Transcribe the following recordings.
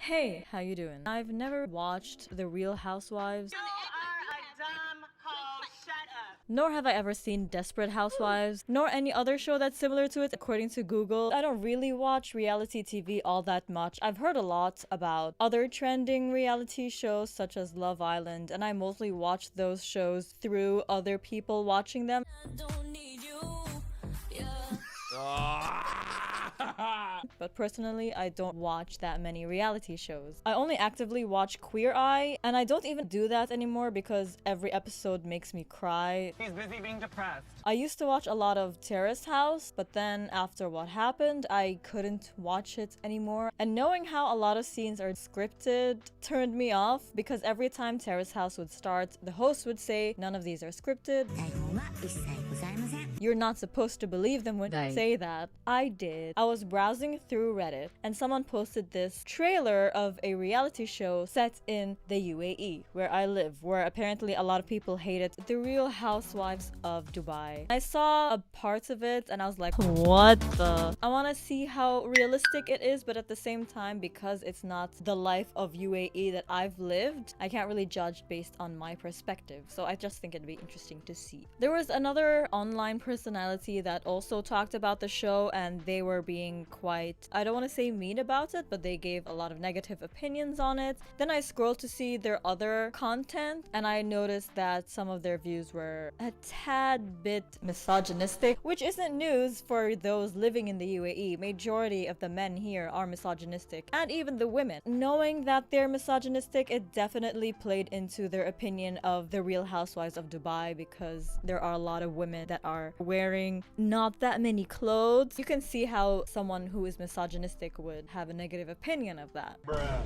Hey, how you doing? I've never watched The Real Housewives. You are a dumb hoe. Shut up. Nor have I ever seen Desperate Housewives, nor any other show that's similar to it according to Google. I don't really watch reality TV all that much. I've heard a lot about other trending reality shows such as Love Island, and I mostly watch those shows through other people watching them. But personally, I don't watch that many reality shows. I only actively watch Queer Eye, and I don't even do that anymore because every episode makes me cry. He's busy being depressed. I used to watch a lot of Terrace House, but then after what happened, I couldn't watch it anymore. And knowing how a lot of scenes are scripted turned me off because every time Terrace House would start, the host would say, "None of these are scripted. You're not supposed to believe them when they say that." I did. I was browsing through Reddit and someone posted this trailer of a reality show set in the UAE, where I live, where apparently a lot of people hate it. The Real Housewives of Dubai. I saw a part of it and I was like, what the? I want to see how realistic it is, but at the same time, because it's not the life of UAE that I've lived, I can't really judge based on my perspective. So I just think it'd be interesting to see. There was another online personality that also talked about the show, and they were being quite, I don't want to say mean about it, but they gave a lot of negative opinions on it. Then I scrolled to see their other content, and I noticed that some of their views were a tad bit misogynistic, which isn't news for those living in the UAE. Majority of the men here are misogynistic, and even the women. Knowing that they're misogynistic, it definitely played into their opinion of the Real Housewives of Dubai, because there are a lot of women that are wearing not that many clothes. You can see how someone who is misogynistic would have a negative opinion of that. Bruh.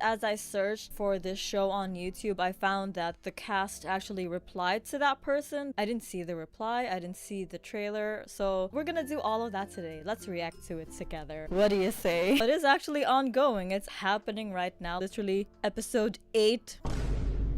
As I searched for this show on YouTube, I found that the cast actually replied to that person. I didn't see the reply, I didn't see the trailer, so we're gonna do all of that today. Let's react to it together. What do you say? It is actually ongoing. It's happening right now. Literally episode 8.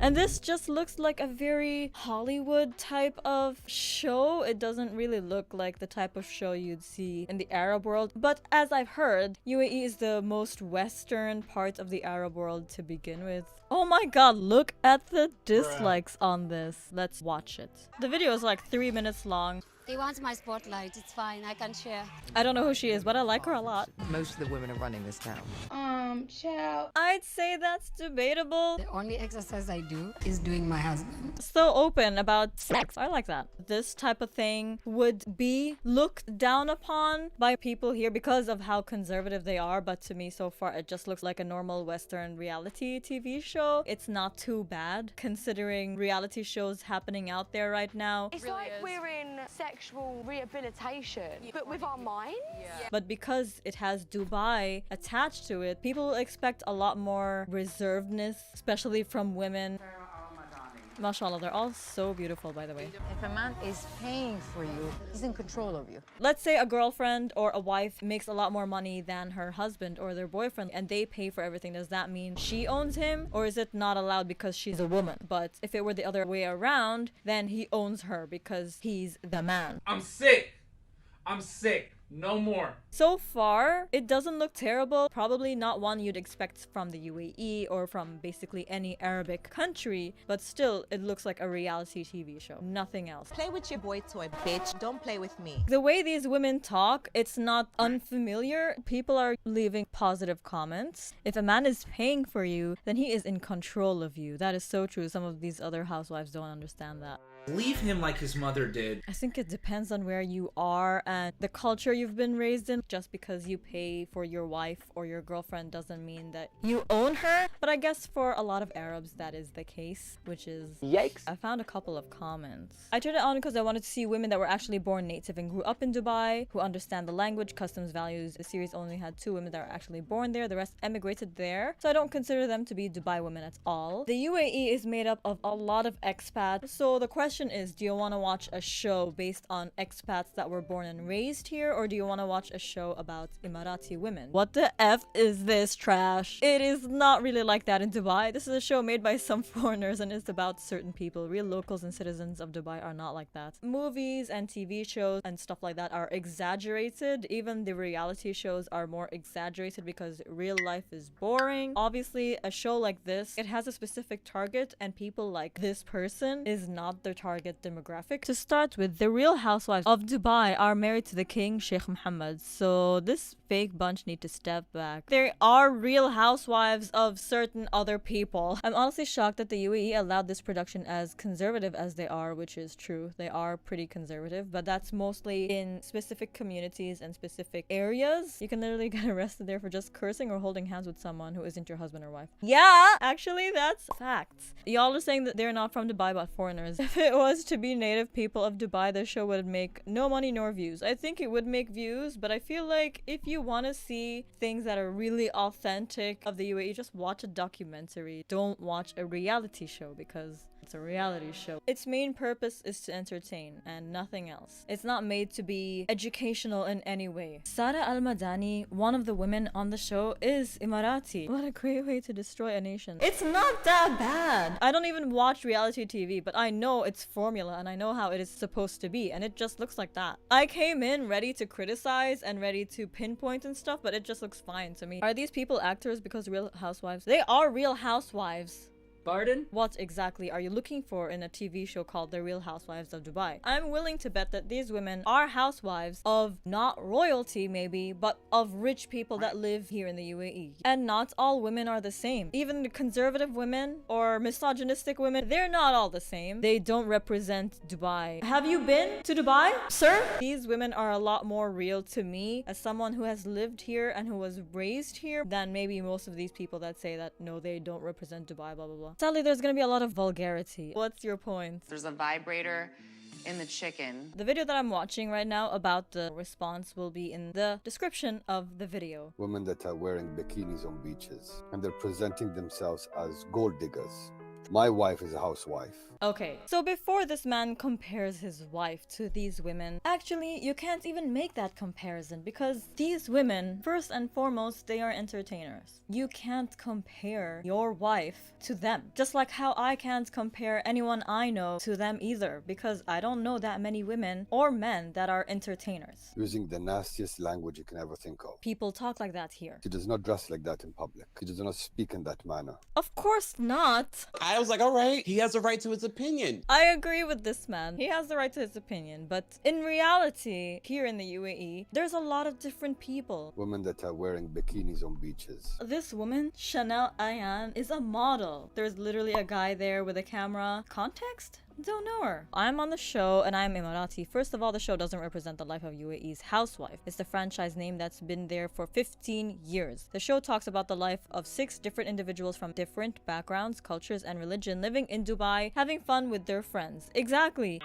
And this just looks like a very Hollywood type of show. It doesn't really look like the type of show you'd see in the Arab world. But as I've heard, UAE is the most Western part of the Arab world to begin with. Oh my god, look at the dislikes on this. Let's watch it. The video is like 3 minutes long. They want my spotlight. It's fine. I can share. I don't know who she is, but I like her a lot. Most of the women are running this town. Child. I'd say that's debatable. The only exercise I do is doing my husband. So open about sex. I like that. This type of thing would be looked down upon by people here because of how conservative they are, but to me so far it just looks like a normal Western reality TV show. It's not too bad considering reality shows happening out there right now. It's like we're in sexual rehabilitation, but with our minds. But because it has Dubai attached to it, people will expect a lot more reservedness, especially from women. Mashallah, they're all so beautiful, by the way. If a man is paying for you, he's in control of you. Let's say a girlfriend or a wife makes a lot more money than her husband or their boyfriend, and they pay for everything. Does that mean she owns him, or is it not allowed because she's a woman? But if it were the other way around, then he owns her because he's the man. I'm sick. I'm sick. No more. So far, it doesn't look terrible. Probably not one you'd expect from the UAE or from basically any Arabic country, but still, it looks like a reality TV show. Nothing else. Play with your boy toy, bitch. Don't play with me. The way these women talk, it's not unfamiliar. People are leaving positive comments. If a man is paying for you, then he is in control of you. That is so true. Some of these other housewives don't understand that. Leave him like his mother did. I think it depends on where you are and the culture you've been raised in. Just because you pay for your wife or your girlfriend doesn't mean that you own her. But I guess for a lot of Arabs that is the case, which is Yikes. I found a couple of comments. I turned it on because I wanted to see women that were actually born native and grew up in Dubai, who understand the language, customs, values. The series only had 2 women that are actually born there. The rest emigrated there. So I don't consider them to be Dubai women at all. The UAE is made up of a lot of expats. So the question question is, do you want to watch a show based on expats that were born and raised here, or do you want to watch a show about Emirati women? What the F is this trash? It is not really like that in Dubai. This is a show made by some foreigners and it's about certain people. Real locals and citizens of Dubai are not like that. Movies and TV shows and stuff like that are exaggerated. Even the reality shows are more exaggerated because real life is boring. Obviously, a show like this, it has a specific target, and people like this person is not their target demographic. To start with, the Real Housewives of Dubai are married to the king, Sheikh Mohammed. So this fake bunch need to step back. There are real housewives of certain other people. I'm honestly shocked that the UAE allowed this production as conservative as they are, which is true. They are pretty conservative, but that's mostly in specific communities and specific areas. You can literally get arrested there for just cursing or holding hands with someone who isn't your husband or wife. Yeah, actually, that's facts. Y'all are saying that they're not from Dubai but foreigners. If it was to be native people of Dubai, the show would make no money nor views. I think it would make views, but I feel like if you want to see things that are really authentic of the UAE, just watch a documentary. Don't watch a reality show because it's a reality show. Its main purpose is to entertain and nothing else. It's not made to be educational in any way. Sara Al-Madani, one of the women on the show, is Emirati. What a great way to destroy a nation. It's not that bad. I don't even watch reality TV, but I know its formula and I know how it is supposed to be, and it just looks like that. I came in ready to criticize and ready to pinpoint and stuff, but it just looks fine to me. Are these people actors because Real Housewives? They are Real Housewives. Pardon? What exactly are you looking for in a TV show called The Real Housewives of Dubai? I'm willing to bet that these women are housewives of not royalty maybe, but of rich people that live here in the UAE. And not all women are the same. Even the conservative women or misogynistic women, they're not all the same. They don't represent Dubai. Have you been to Dubai, sir? These women are a lot more real to me as someone who has lived here and who was raised here than maybe most of these people that say that no, they don't represent Dubai, blah blah blah. Sadly, there's gonna be a lot of vulgarity. What's your point? There's a vibrator in the chicken. The video that I'm watching right now about the response will be in the description of the video. Women that are wearing bikinis on beaches and they're presenting themselves as gold diggers. My wife is a housewife. Okay, so before this man compares his wife to these women, actually, you can't even make that comparison because these women, first and foremost, they are entertainers. You can't compare your wife to them. Just like how I can't compare anyone I know to them either, because I don't know that many women or men that are entertainers. Using the nastiest language you can ever think of. People talk like that here. She does not dress like that in public. She does not speak in that manner. Of course not. I was like, all right, he has a right to his opinion. I agree with this man. He has the right to his opinion, but in reality, here in the UAE, there's a lot of different people. Women that are wearing bikinis on beaches. This woman, Chanel Ayan, is a model. There's literally a guy there with a camera. Context? Don't know her. I'm on the show and I'm Emirati. First of all, the show doesn't represent the life of UAE's housewife. It's the franchise name that's been there for 15 years. The show talks about the life of 6 different individuals from different backgrounds, cultures, and religion living in Dubai, having fun with their friends. Exactly.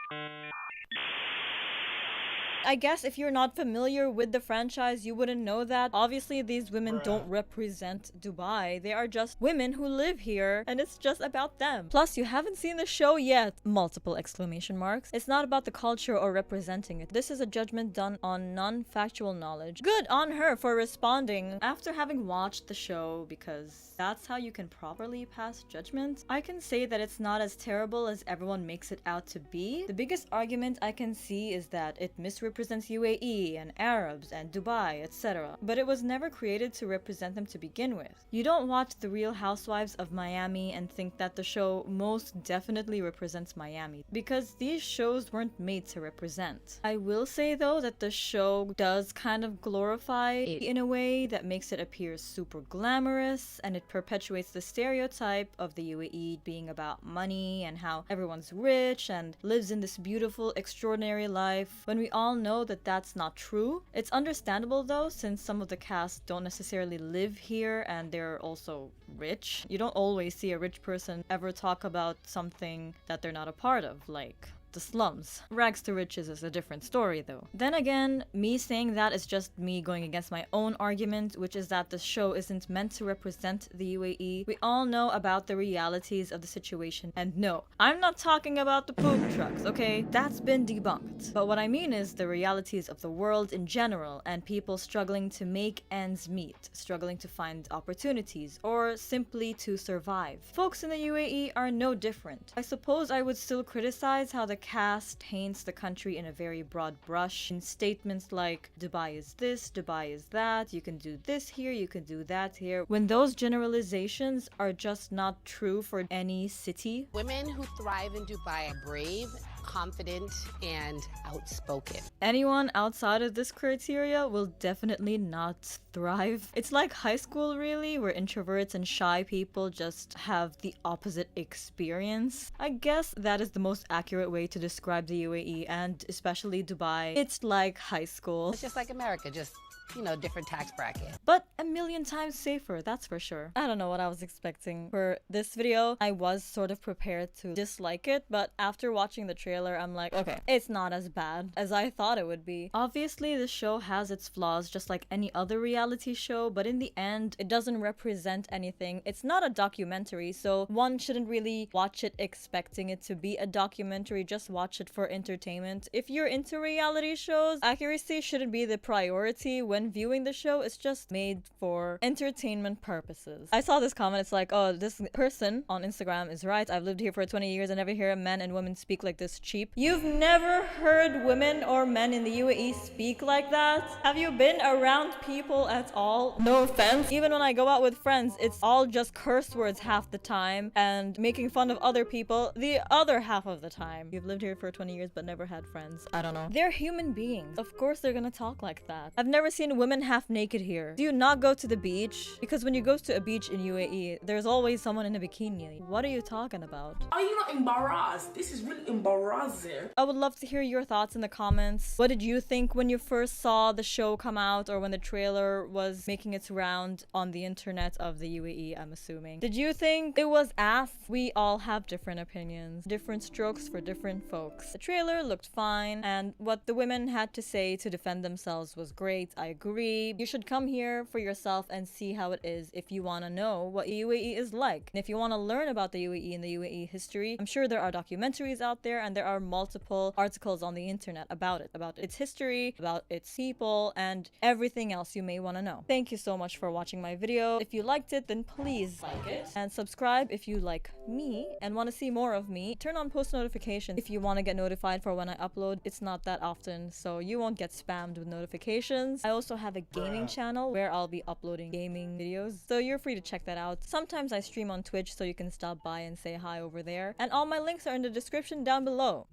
I guess if you're not familiar with the franchise, you wouldn't know that. Obviously, these women don't represent Dubai. They are just women who live here, and it's just about them. Plus, you haven't seen the show yet. Multiple exclamation marks. It's not about the culture or representing it. This is a judgment done on non-factual knowledge. Good on her for responding after having watched the show, because that's how you can properly pass judgment. I can say that it's not as terrible as everyone makes it out to be. The biggest argument I can see is that it misrepresents UAE and Arabs and Dubai, etc. But it was never created to represent them to begin with. You don't watch The Real Housewives of Miami and think that the show most definitely represents Miami, because these shows weren't made to represent. I will say though that the show does kind of glorify it in a way that makes it appear super glamorous, and it perpetuates the stereotype of the UAE being about money and how everyone's rich and lives in this beautiful, extraordinary life, when we all know that that's not true. It's understandable though, since some of the cast don't necessarily live here and they're also rich. You don't always see a rich person ever talk about something that they're not a part of, like the slums. Rags to riches is a different story though. Then again, me saying that is just me going against my own argument, which is that the show isn't meant to represent the UAE. We all know about the realities of the situation, and no, I'm not talking about the poop trucks, okay? That's been debunked. But what I mean is the realities of the world in general, and people struggling to make ends meet, struggling to find opportunities, or simply to survive. Folks in the UAE are no different. I suppose I would still criticize how the cast paints the country in a very broad brush, in statements like Dubai is this, Dubai is that, you can do this here, you can do that here, when those generalizations are just not true for any city. Women who thrive in Dubai are brave, confident, and outspoken. Anyone outside of this criteria will definitely not thrive. It's like high school really, where introverts and shy people just have the opposite experience. I guess that is the most accurate way to describe the UAE, and especially Dubai. It's like high school. It's just like America, just, you know, different tax bracket. But a million times safer, that's for sure. I don't know what I was expecting for this video. I was sort of prepared to dislike it, but after watching the trailer, I'm like, okay, it's not as bad as I thought it would be. Obviously, the show has its flaws just like any other reality show, but in the end, it doesn't represent anything. It's not a documentary, so one shouldn't really watch it expecting it to be a documentary. Just watch it for entertainment. If you're into reality shows, accuracy shouldn't be the priority when viewing the show. It's just made for entertainment purposes. I saw this comment, it's like, oh, this person on Instagram is right. I've lived here for 20 years and never hear men and women speak like this cheap. You've never heard women or men in the UAE speak like that? Have you been around people at all? No offense. Even when I go out with friends, it's all just curse words half the time and making fun of other people the other half of the time. You've lived here for 20 years but never had friends. I don't know. They're human beings. Of course they're gonna talk like that. I've never seen women half naked here. Do you not go to the beach? Because when you go to a beach in UAE, there's always someone in a bikini. What are you talking about? Are you not embarrassed? This is really embarrassing. I would love to hear your thoughts in the comments. What did you think when you first saw the show come out, or when the trailer was making its round on the internet of the UAE, I'm assuming? Did you think it was ass? We all have different opinions, different strokes for different folks. The trailer looked fine, and what the women had to say to defend themselves was great. I agree. You should come here for yourself and see how it is if you want to know what UAE is like. And if you want to learn about the UAE and the UAE history, I'm sure there are documentaries out there, and there are multiple articles on the internet about it, about its history, about its people, and everything else you may want to know. Thank you so much for watching my video. If you liked it, then please like it and subscribe if you like me and want to see more of me. Turn on post notifications if you want to get notified for when I upload. It's not that often, so you won't get spammed with notifications. I also have a gaming channel where I'll be uploading gaming videos, so you're free to check that out. Sometimes I stream on Twitch, so you can stop by and say hi over there. And all my links are in the description down below.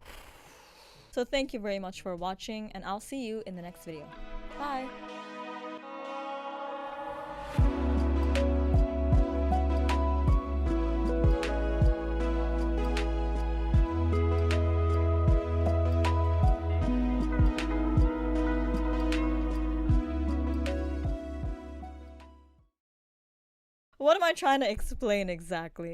So thank you very much for watching, and I'll see you in the next video. Bye! What am I trying to explain exactly?